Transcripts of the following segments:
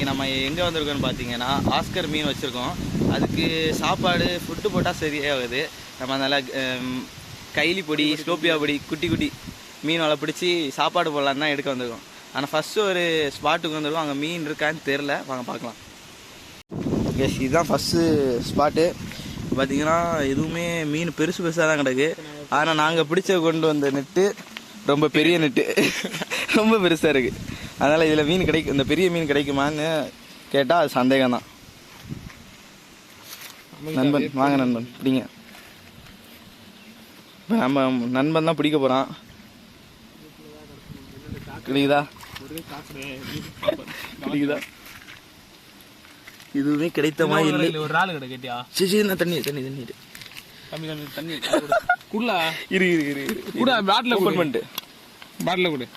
நம்ம எங்கே வந்திருக்கோன்னு பார்த்தீங்கன்னா ஆஸ்கர் மீன் வச்சுருக்கோம். அதுக்கு சாப்பாடு ஃபுட்டு போட்டால் சரியாகுது. நம்ம அதனால் கைலி பொடி, ஸ்லோப்பியா பொடி, குட்டி குட்டி மீன் வலை பிடிச்சி சாப்பாடு போடலான்னு தான் எடுக்க வந்திருக்கோம். ஆனால் ஃபஸ்ட்டு ஒரு ஸ்பாட்டுக்கு வந்திருக்கோம். அங்கே மீன் இருக்கான்னு தெரில, வாங்க பார்க்கலாம். எஸ், இதுதான் ஃபஸ்ட்டு ஸ்பாட்டு. பார்த்தீங்கன்னா எதுவுமே மீன் பெருசு பெருசாக தான் கிடக்கு. ஆனால் நாங்கள் பிடிச்ச கொண்டு வந்த நெட்டு ரொம்ப பெரிய நெட்டு, ரொம்ப பெருசாக இருக்குது. அதனால் இதில் மீன் கிடைக்கும், இந்த பெரிய மீன் கிடைக்குமான்னு கேட்டால் அது சந்தேகம் தான். நண்பன் வாங்க நண்பன் பிடிங்க. இப்போ நம்ம நண்பன் தான் பிடிக்க போகிறான். கிடைக்குதா கிடைக்குதா? இதுவுமே கிடைத்த மாதிரி இல்லை. ஒரு நாள் கிடைக்கட்டியா? சரி நான் தண்ணி தண்ணி தண்ணி தண்ணி குள்ளா இரு இரு இரு கூட பாட்டில் ஓப்பன் பண்ணிட்டு பாட்டில் கொடு.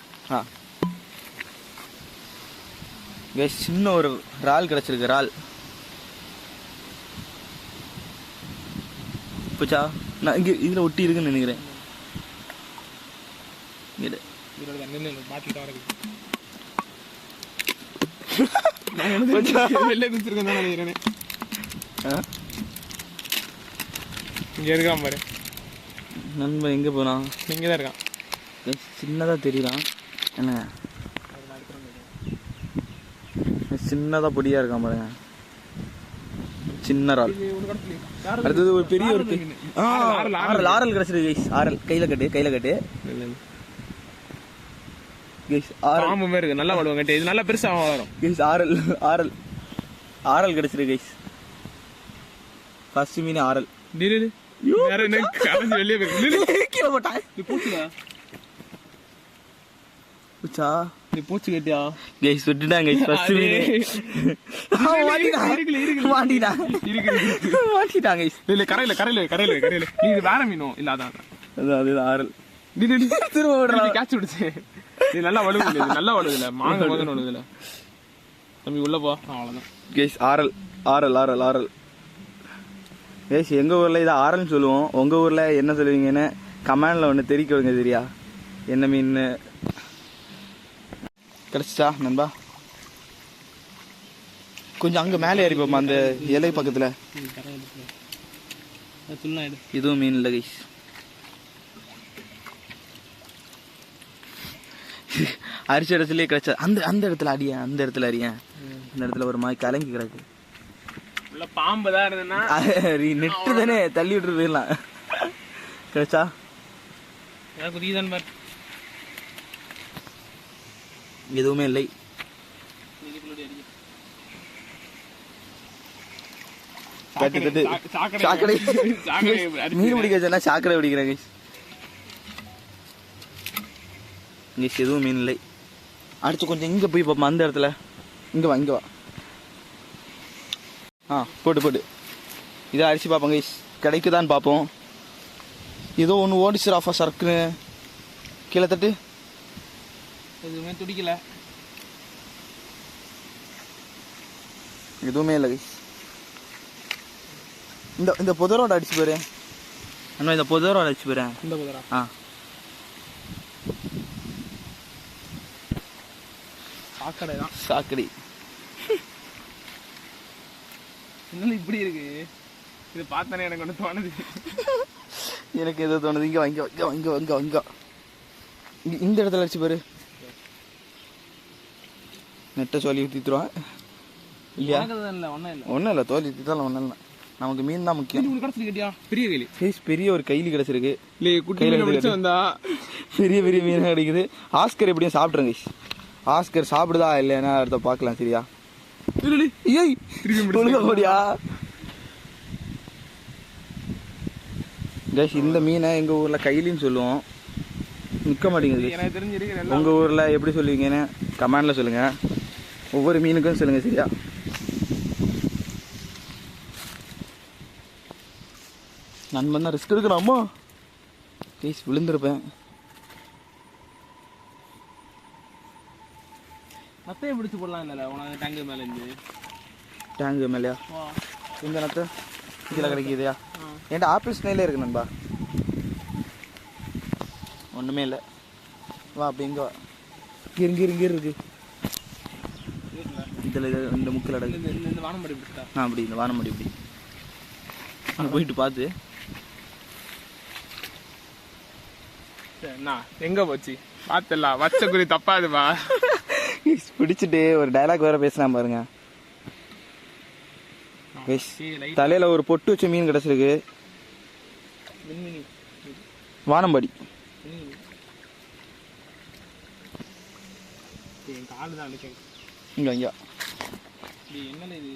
சின்ன ஒரு இறால் கிடச்சிருக்கு. இறால் போச்சா? நான் இங்கே இதில் ஒட்டி இருக்குன்னு நினைக்கிறேன். பாட்டில் தான் இருக்கு. இங்க இருக்கான் பாரு நண்பன். எங்கே போனான்? இங்கதான் இருக்கான். சின்னதாக தெரியலாம். என்ன சின்னதாக பொடியாக இருக்கான் பாருங்க. சின்ன இறால். அடுத்தது ஒரு பெரிய ஒரு ஆரல் கிடச்சிருக்கு கைஸ். ஆரல் கையில் கட்டு, கையில் கட்டு. ஆமாம் இருக்கு, நல்லா வளரும். இது நல்லா பெருசாக வளரும் கைஸ். ஆரல் ஆரல் ஆரல் கிடச்சிருக்கு கைஸ். ஃபர்ஸ்ட் மீன் ஆரல். வெளியே பூச்சா நீ பூச்சி கட்டியா? கைஸ் விட்டுட்டாங்க கைஸ். ஃபர்ஸ்ட் மீன் மாட்டிட்டாங்க கைஸ். இல்ல கரையில கரையில கரையில கரையில இது வேற மீனும் இல்ல. அதான் அதுதான் ஆரல். திரும்ப கேட்ச் விடுச்சு. இது நல்லா வலுகுது, நல்லா வலுகுல. மாங்க முதல் வலுகுல. தம்பி உள்ள போ. அவ்வளவுதான் கைஸ். ஆரல் ஆரல் ஆரல் ஆரல் கைஸ். எங்கள் ஊரில் இதை ஆரல்னு சொல்லுவோம். உங்கள் ஊரில் என்ன சொல்லுவீங்கன்னு கமெண்டில் ஒன்று தெரிவிக்க விடுங்க. சரியா? என்ன மீன் கிடச்சிச்சா நண்பா? கொஞ்சம் அங்கே மேலே ஏறிப்போம்மா, அந்த இலை பக்கத்தில். இதுவும் மீன் இல்லை கைஸ். அரிசி இடத்துலயே கிடைச்சா அந்த இடத்துல அடியேன், அந்த இடத்துல அறியேன். அந்த இடத்துல ஒரு மாதிரி கலங்கி கிடக்கு. பாம்பு தான் இருந்ததுன்னா நெட்டு தானே தள்ளி விட்டு போயிடலாம். கிடைச்சா எதுவுமே இல்லை. சாக்கடை மீன் பிடிக்க சொன்னா சாக்கடை பிடிக்கிறாங்க. எதுவும் மீன் இல்லை. அடுத்து கொஞ்சம் இங்க போய் பார்ப்போம். அந்த இடத்துல இங்க வா, இங்க வா. போட்டு இதை அரிசி பார்ப்போம் கைஸ். கிடைக்குதான்னு பார்ப்போம். ஏதோ ஒன்று ஓடிச்சு ராஃபா சர்க்குன்னு. கீழே தட்டு. எதுவுமே துடிக்கல. எதுவுமே இல்லை கைஸ். இந்த புதரோட அடிச்சு போயிரு அண்ணா. இந்த புதரோட அடிச்சு போயிரு. இந்த புதரா? சாக்கடை தான். சாக்கடை. இன்னும் இப்படி இருக்கு. இது பார்த்தானே எனக்கு ஒன்று தோணுது. எனக்கு எதோ தோணுது. இங்கே வாங்க இங்கே வாங்க வாங்க வாங்க. இந்த இடத்துல அடிச்சு பாரு. நெட்டை சொல்லி ஊற்றிடுவான் இல்லையா? ஒன்றும் இல்லை, தோல் ஊற்றிட்டாலும் ஒன்றும் இல்லை. நமக்கு மீன் தான் முக்கியம். பெரிய கைலி கைஸ். பெரிய ஒரு கைலி கிடச்சிருக்கு. வந்தா பெரிய பெரிய மீன் கிடைக்குது. ஆஸ்கர் எப்படியும் சாப்பிட்றேன் கைஸ். ஆஸ்கர் சாப்பிடுதா இல்லைன்னா அடுத்த பார்க்கலாம். சரியா? போடியா கைஸ். இந்த மீனை எங்கள் ஊரில் கைலின்னு சொல்லுவோம். நிற்க மாட்டேங்குது. எனக்கு தெரிஞ்சிருக்கு. உங்கள் ஊரில் எப்படி சொல்லுவீங்கன்னு கமெண்டில் சொல்லுங்கள். ஒவ்வொரு மீனுக்கும் சொல்லுங்கள். சரியா? நண்பன் தான் ரிஸ்க் எடுக்கணும்மா கைஸ். விழுந்திருப்பேன். நத்தையை பிடிச்சி போடலாம் இல்லை உனக்கு டேங்கு மேலே இருந்து. டேங்கு மேலேயா? இந்த நத்தை கீழே கிடைக்குதையா? என்கிட்ட ஆப்பிள் ஸ்னைலே இருக்கு நண்பா. ஒன்றுமே இல்லை. வா அப்படி இங்கே வா. இங்கே இருக்கு. இதில் இந்த முக்கில் அடகு இந்த வானம்படி பிடிச்சிட்டா அப்படி இந்த வானம்படி இப்படி அங்கே போயிட்டு பார்த்து என்ன எங்கே போச்சு பார்த்துடலாம் வச்ச குறி தப்பாதுப்பா. பிடிச்சிட்டு ஒரு டைலாக் வேறு பேசுகிறான் பாருங்க. தலையில் ஒரு பொட்டு வச்ச மீன் கிடச்சிருக்கு. வானம்படி காலு தான் இங்கே ஐயா என்ன இது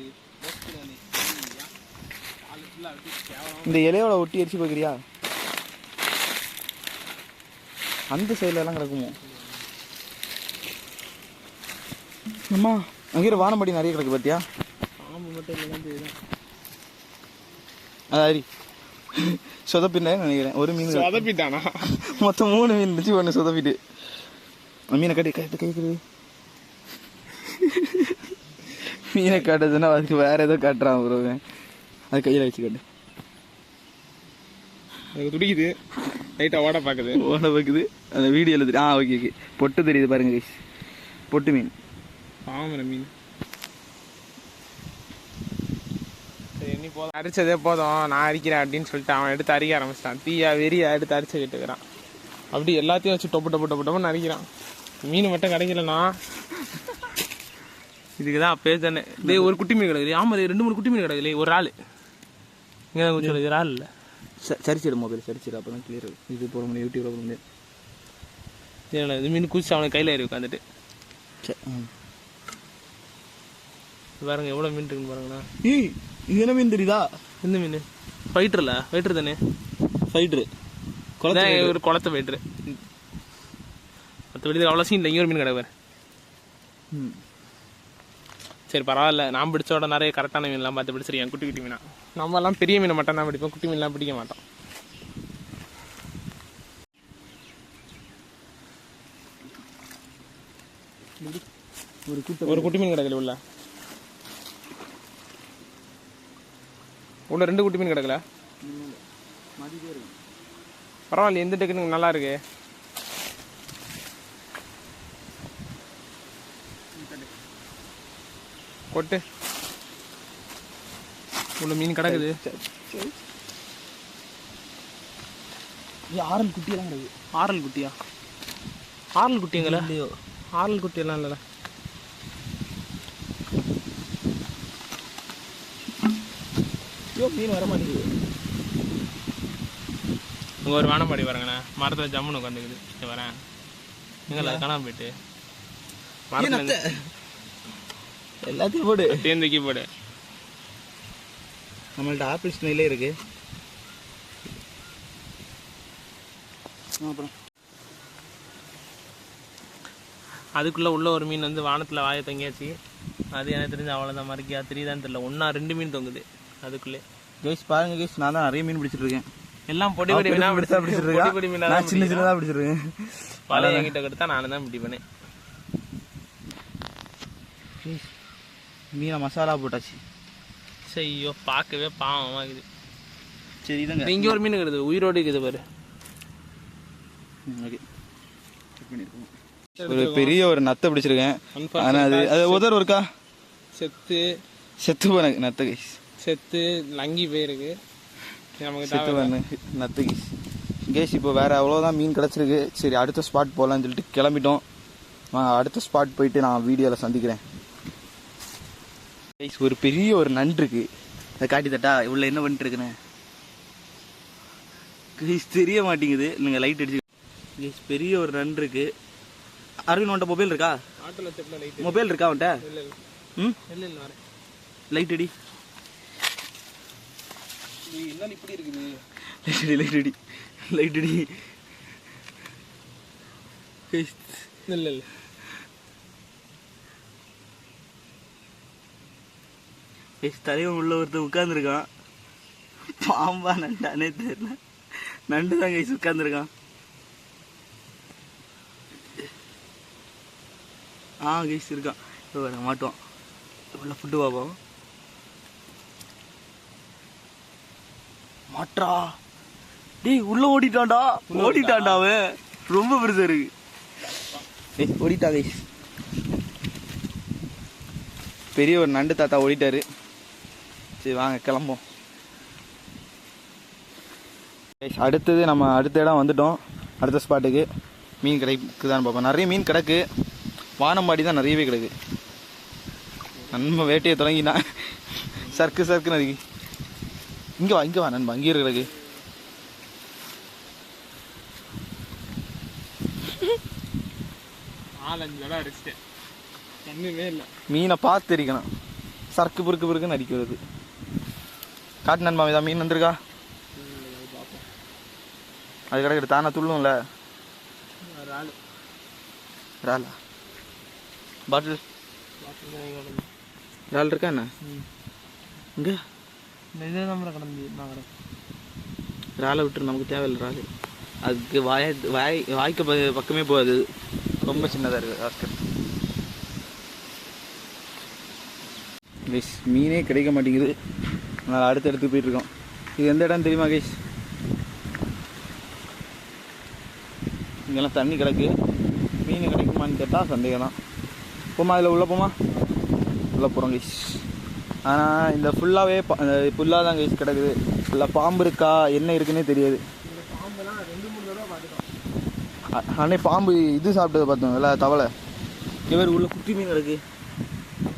இந்த இலையோட ஒட்டி அரிசி பார்க்குறியா? அந்த சைடில் எல்லாம் கிடக்குமோ அம்மா? அங்கே வானம்படி நிறைய கிடக்கு பார்த்தியா? ஆமாம் மட்டும் இல்லை அதாரி சொதப்பின்னு நினைக்கிறேன். ஒரு மீன் சொதப்பிட்டானா? மொத்தம் 3 மீன் இருந்துச்சு, ஒன்று சொதப்பிட்டு. மீனை கட்டி கேட்குறது மீனை காட்டுறதுன்னா அதுக்கு வேற ஏதோ காட்டுறான் ப்ரோ. அது கையில் வச்சு காட்டு. எனக்கு துடிக்குது லைட்டாக ஓட பார்க்குது. அந்த வீடியோவில் தெரியும். Okay okay. பொட்டு தெரியுது பாருங்க கைஸ், பொட்டு மீன். ஆமாம் மீன். சரி இனி போதும், அரிச்சதே போதும், நான் அரிக்கிறேன் அப்படின்னு சொல்லிட்டு அவன் எடுத்து அரிக்க ஆரம்பிச்சிட்டான். தீயா வெறியா எடுத்து அரிச்சுக்கிட்டு இருக்கிறான். அப்படி எல்லாத்தையும் வச்சு டொப்பு டொப்பு டொப்பு டொப்புன்னு அரிக்கிறான். மீன் மட்டும் கிடைக்கலண்ணா. இதுக்கு தான் அப்பே தானே இதே ஒரு குட்டி மீன் கிடக்குது. ஆமாம் 2-3 குட்டி மீன் கிடக்குது. ஒரு ஆள் இங்கே தான் கொஞ்சம் ஒரு ஆள் இல்லை. சரிச்சிடு மொபைல் சரிச்சிடு, அப்போ தான் கிளியர். இது போட முடியும், யூடியூப்ல போட முடியாது. இல்லை இது மீன் குதிச்சு அவனுக்கு கையில் ஏறி உட்காந்துட்டு. பாருங்க எவ்வளோ மீன் இருக்குன்னு பாருங்கண்ணா. இது என்ன மீன் தெரியுதா? எந்த மீன்? ஃபைட்டர்ல? ஃபைட்டர் தானே? ஃபைட்ரு ஒரு குளத்தை ஃபைட்ரு. மற்றபடி அவ்வளோ சீன் இல்லை. இங்கே ஒரு மீன் கிடக்கு. சரி பரவாயில்ல, நான் பிடிச்சோட நிறைய கரெக்டான மீன்லாம் பார்த்து பிடிச்சிருக்கேன். குட்டி குட்டி மீனா நம்ம எல்லாம் பெரிய மீனை மட்டும் தான் பிடிப்போம், குட்டி மீன்லாம் பிடிக்க மாட்டோம். ஒரு குட்டி மீன் கிடக்கல உள்ள 2 குட்டி மீன் கிடக்கல. பரவாயில்ல, எந்த டெக்னிக் நல்லா இருக்கு. கொட்டு உள்ள மீன் கிடக்குது. ஆரல் குட்டியெல்லாம் கிடக்கு. ஆரல் குட்டியா? ஆரல் குட்டிங்களா? ஆரல் குட்டியெல்லாம் இல்லைல்ல. மீன் வர மாட்டேங்குது. இங்கே ஒரு வானம்பாடி வரங்கண்ணா, மரத்தில் ஜம்முன்னு உட்காந்துக்குது. வரேன் எங்களை காணாம போயிட்டு மரத்தில் எல்லாத்தையும் போடு, தேர்ந்தக்கி போடு. நம்மள்ட்ட ஆப்பிள் ஸ்மெல்லே இருக்கு. அப்புறம் அதுக்குள்ளே உள்ள ஒரு மீன் வந்து வானத்தில் வாயை தங்கியாச்சு. அது எனக்கு தெரிஞ்சு அவ்வளோதான். மறுக்கியா தெரியுதான்னு தெரியல. 1-2 மீன் தொங்குது அதுக்குள்ளே. கேஸ் பாருங்க கேஸ், நான் தான் நிறைய மீன் பிடிச்சிட்டு இருக்கேன். எல்லாம் பொடி பொடி மீனா பிடிச்சிருக்கேன். பொடி மீனா நான் சின்ன சின்னதாக பிடிச்சிருக்கேன். பல என்கிட்ட கொடுத்தா நானும் தான் பிடிப்பேனே. மீனை மசாலா போட்டாச்சு. ஐயோ பார்க்கவே பாவமாக இருக்குது. சரி இதுங்க இங்கே ஒரு மீன் இருக்குது, உயிரோடு இருக்குது பாரு. ஓகே, ஒரு பெரிய ஒரு நத்தை பிடிச்சிருக்கேன். ஆனால் அது உதர் இருக்கா? செத்து போன நத்தை கைஸ். செத்து லங்கி போயிருக்கு நமக்கு. செத்து போன நத்தை கைஸ். கேஸ் இப்போ வேற அவ்வளோதான் மீன் கிடச்சிருக்கு. சரி அடுத்த ஸ்பாட் போகலான்னு சொல்லிட்டு கிளம்பிட்டோம். அடுத்த ஸ்பாட் போயிட்டு நான் வீடியோவில் சந்திக்கிறேன். கைஸ் ஒரு பெரிய ஒரு நண்டு இருக்கு. அதை காட்டி தட்டா இவ்வளோ என்ன பண்ணிட்டு இருக்குன்னு கைஸ் தெரிய மாட்டேங்குது. நீங்கள் லைட் அடிச்சு கைஸ் பெரிய ஒரு நண்டு இருக்கு. அரவிந்த் உன்ட்ட மொபைல் இருக்கா? மொபைல் இருக்கா அவன்கிட்ட? லைட் அடி. என்ன இப்படி இருக்குது? லைட் அடி லைட் அடி. இல்லை தலைவன் உள்ள ஒருத்தர் உட்காந்துருக்கான். பாம்பா நண்டானே தெரியல. நண்டு தான் கைஸ் உட்காந்துருக்கான். கைஸ் இருக்கான். இப்போ மாட்டுவான். உள்ள ஃபுட்டு பார்ப்போம். மாட்டா டேய், உள்ள ஓடிட்டான்டா. ஓடிட்டான்டா அவன். ரொம்ப பெருசா இருக்கு. ஓடிட்டா கைஸ். பெரிய ஒரு நண்டு தாத்தா ஓடிட்டாரு. சரி வாங்க கிளம்போம். அடுத்தது நம்ம அடுத்த இடம் வந்துட்டோம். அடுத்த ஸ்பாட்டுக்கு மீன் கிடைக்குதான்னு பார்ப்போம். நிறைய மீன் கிடக்கு. வானம்பாடி தான் நிறையவே கிடக்கு. நண்ப வேட்டையை தொடங்கினா சர்க்குன்னு இருக்கு. இங்கே வா நண்பா, அங்கேயே கிடக்கு. மீனை பார்த்து அடிக்கணும். சர்க்கு பொறுக்குன்னு அடிக்கிறது. காட்டு நண்பா, இதான் மீன் வந்திருக்கா? அது கிடக்குது தானே துள்ளும்ல. இறாலா? பாட்டில் இறால் இருக்கா என்ன? இங்கே இறாலை விட்டுரு, நமக்கு தேவையில்லை இறால். அதுக்கு வாய்க்கு பக்கமே போகாது, ரொம்ப சின்னதாக இருக்குது ஆஸ்கர். கைஸ் மீனே கிடைக்க மாட்டேங்குது. அதனால் அடுத்த இடத்துக்கு போயிட்டுருக்கோம். இது எந்த இடம் தெரியுமா கைஸ்? இங்கெல்லாம் தண்ணி கிடக்கு. மீன் கிடைக்குமான்னு கேட்டால் சந்தேகம் தான். போமா, இதில் உள்ளே போமா, உள்ளே போகிறோம் கைஸ். ஆனால் இந்த ஃபுல்லாகவே புல்லாக தான் கைஸ் கிடக்குது. ஃபுல்லாக பாம்பு இருக்கா என்ன இருக்குன்னே தெரியாது. அன்னைக்கு பாம்பு இது சாப்பிட்டது பார்த்தோம் இல்லை, தவளை. இவர் உள்ள குட்டி மீன் கிடக்கு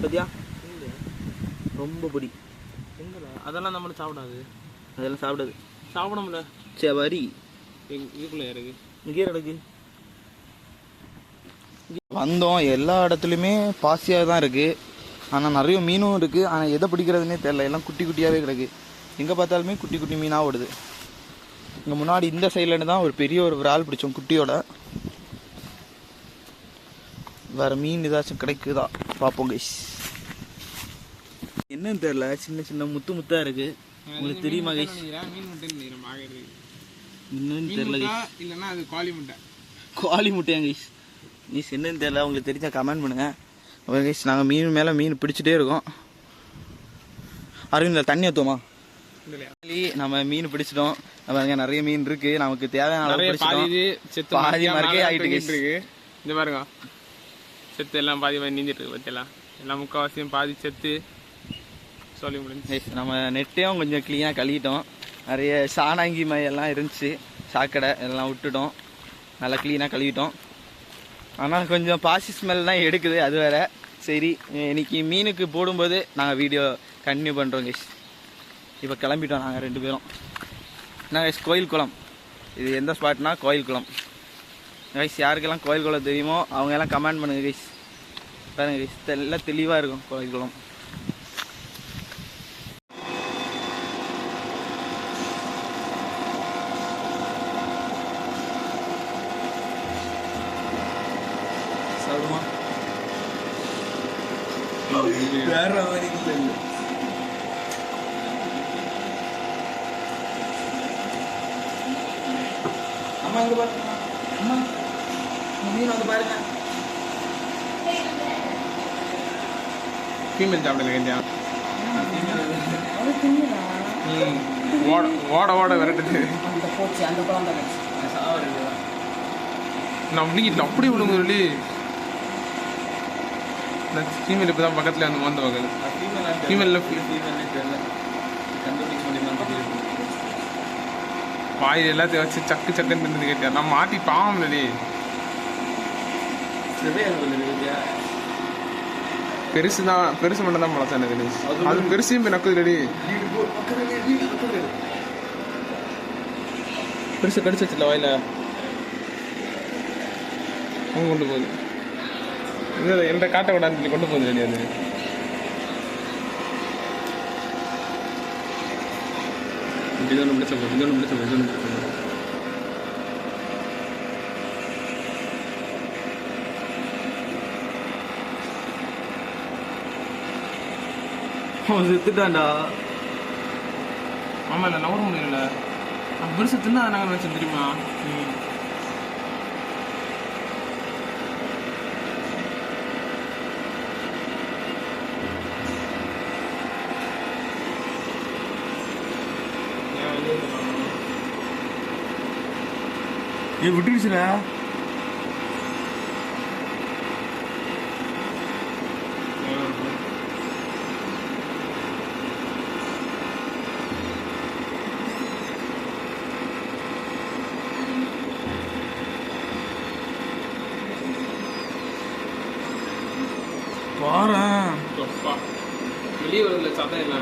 பார்த்தியா? ரொம்ப பொடி. அதெல்லாம் நம்மளுக்கு சாப்பிடாது. அதெல்லாம் சாப்பிடாது. சாப்பிட முடியல. சரி வரி இதுக்குள்ளே இருக்கு. இங்கே கிடக்கு. வந்தோம், எல்லா இடத்துலையுமே பாசியாக தான் இருக்குது. ஆனால் நிறைய மீனும் இருக்குது. ஆனால் எதை பிடிக்கிறதுனே தெரில. எல்லாம் குட்டி குட்டியாகவே கிடக்கு. எங்கே பார்த்தாலுமே குட்டி குட்டி மீனாக ஓடுது. இங்கே முன்னாடி இந்த சைட்லேருந்து தான் ஒரு பெரிய ஒரு இறால் பிடிச்சோம் குட்டியோட. வேறு மீன் ஏதாச்சும் கிடைக்குதா பார்ப்போம் கைஸ். என்னன்னு தெரில, சின்ன சின்ன முத்தாக இருக்குது. உங்களுக்கு தெரியுமா கைஸ்? என்னன்னு தெரில கைஸ். இல்லைன்னா அது குவாலி முட்டையா கைஸ்? கைஸ் என்னன்னு தெரில, உங்களுக்கு தெரிஞ்சால் கமெண்ட் பண்ணுங்கள். அப்புறம் கைஸ் நாங்கள் மீன் பிடிச்சிட்டே இருக்கோம். அரவிந்தில் தண்ணி ஊற்றுமா? நம்ம மீன் பிடிச்சிட்டோம். நம்ம நிறைய மீன் இருக்கு. நமக்கு தேவையான பாதி மரக்கே ஆகிட்டு இருக்கு. இந்த பாருங்க, செத்து எல்லாம் பாதி மாதிரி நீந்திட்டு இருக்கு. பற்றியெல்லாம் எல்லாம் முக்கால்வாசியும் பாதி செத்து சொல்லி முடிஞ்சு. நம்ம நெட்டையும் கொஞ்சம் க்ளீனாக கழுவிட்டோம். நிறைய சாணாங்கி மையெல்லாம் இருந்துச்சு, சாக்கடை எல்லாம் விட்டுட்டோம். நல்லா க்ளீனாக கழுவிட்டோம். ஆனால் கொஞ்சம் பாசி ஸ்மெல் தான் எடுக்குது, அது வேறு. சரி, இன்னைக்கு மீனுக்கு போடும்போது நாங்கள் வீடியோ கண்டினியூ பண்ணுறோம் கைஸ். இப்போ கிளம்பிட்டோம் நாங்கள் 2 பேரும். என்ன கைஸ், கோயில் குளம். இது எந்த ஸ்பாட்னா கோயில் குளம் கைஸ். யாருக்கெல்லாம் கோயில் குளம் தெரியுமோ அவங்க எல்லாம் கமெண்ட் பண்ணுங்க கைஸ். பாருங்க கைஸ், எல்லாம் தெளிவாக இருக்கும் கோயில் குளம். சாப்பிடுமா? வேற மாதிரி இல்லை. அம்மா இங்க பாருங்க, அம்மா மீன் வந்து பாருங்க. ஃபீமேல் சாப்பிடல கண்டியா. ஓட ஓட விரட்டுது. நான் அப்படி விடுங்க சொல்லி ஃபீமேல் இப்போ தான் பக்கத்தில் வந்து வந்த பக்கத்தில் ஃபீமேலில் வாயில் எல்லாத்தையும் வச்சு சக்கு சக்குன்னு தின்னு கேட்டேன். நான் மாட்டி பாவம் இல்லடி. பெருசு மட்டும் தான் முளைச்சா எனக்கு. அது பெருசையும் போய் நக்குது இல்லடி. பெருசு கடிச்சு வச்சுல வாயில அவங்க கொண்டு போகுது. இது எந்த காட்ட விடான்னு சொல்லி கொண்டு போகுது இல்லடி. அது இதொன்று பிடிச்ச செத்துட்டான்டா. ஆமா, இல்லை நவர முடியல. நான் பெருசு தின்னா நாங்கள் நினச்சேன் தெரியுமா. விட்டுருச்சுடா. வெளியே உள்ள சத்தம் என்ன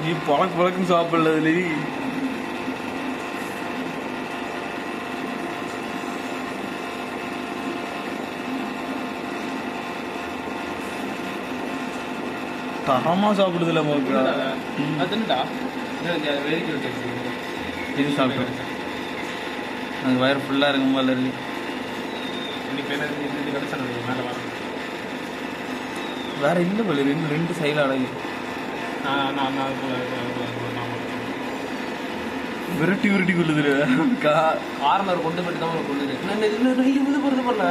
நீ பழக்குன்னு சாப்பிடல அதுல தரமா சாப்பிடுதுல அதுண்டா வேடிக்கை விட்டு இது சாப்பிட்டேன் அது வயிறு ஃபுல்லாக இருக்கும் போல இருக்கு இன்னைக்கு என்ன கிடைச்சா மேலே வர வேற இல்லை போல ரெண்டு சைடில் அடங்கி விரட்டி கொள்ளுது கார்னர் கொண்டு போயிட்டு தான் கொள்ளுது இது போகிறது பண்ணல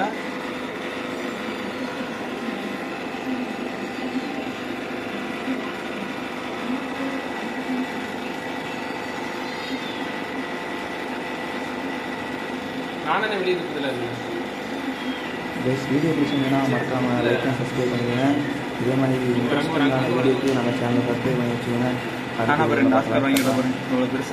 நானே வெளியே இருக்குதுல்ல வீடியோ பிடிச்சிங்கன்னா மறக்காமல் லைக் அண்ட் சப்ஸ்கிரைப் பண்ணிக்கோங்க. இதே மாதிரி இன்ட்ரெஸ்டிங்கான வீடியோக்கு நம்ம சேனலை சப்ஸ்கிரைப் பண்ணி வச்சுக்கோங்க. பெருசு